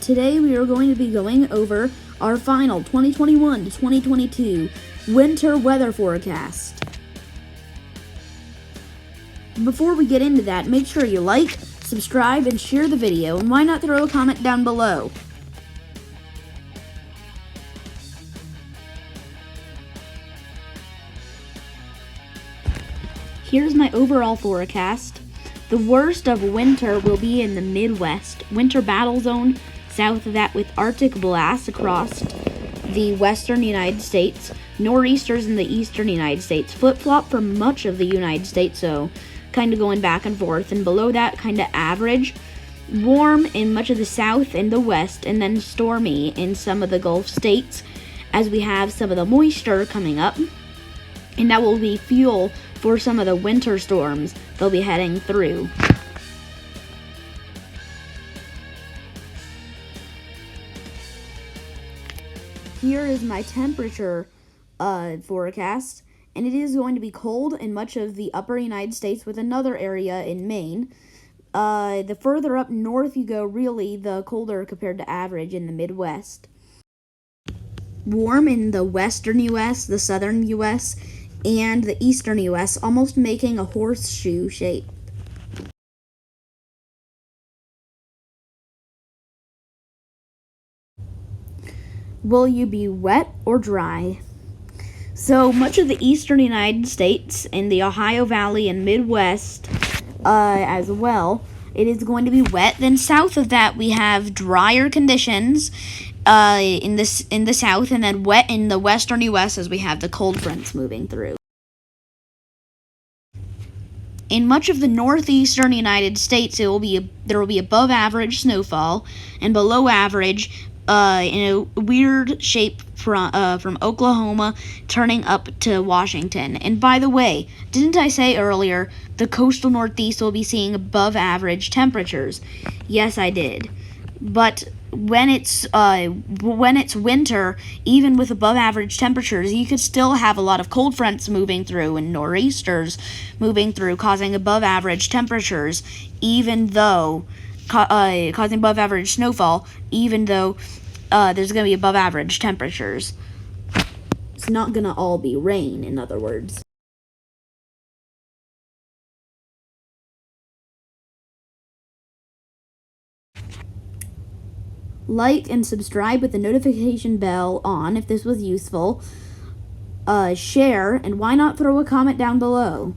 today we are going to be going over our final 2021 to 2022 winter weather forecast. Before we get into that, make sure you like, subscribe, and share the video, and why not throw a comment down below. Here's my overall forecast. The worst of winter will be in the Midwest. Winter battle zone south of that with Arctic blasts across the western United States. Nor'easters in the eastern United States. Flip-flop for much of the United States, so kind of going back and forth. And below that, kind of average. Warm in much of the south and the west, and then stormy in some of the Gulf states as we have some of the moisture coming up. And that will be fuel for some of the winter storms they'll be heading through. Here is my temperature forecast, and it is going to be cold in much of the upper United States with another area in Maine. The further up north you go, really, the colder compared to average in the Midwest. Warm in the western U.S., the southern U.S., and the eastern U.S., almost making a horseshoe shape. Will you be wet or dry? So much of the eastern United States and the Ohio Valley and Midwest as well, it is going to be wet. Then south of that we have drier conditions in the south, and then wet in the western U.S. as we have the cold fronts moving through. In much of the northeastern United States, there will be above average snowfall and below average in a weird shape from Oklahoma turning up to Washington. And by the way, didn't I say earlier the coastal northeast will be seeing above average temperatures? Yes, I did. But when it's winter, even with above average temperatures, you could still have a lot of cold fronts moving through and nor'easters moving through, causing above average temperatures, even though causing above average snowfall, even though there's going to be above average temperatures. It's not going to all be rain, in other words. Like and subscribe with the notification bell on if this was useful. Share, and why not throw a comment down below?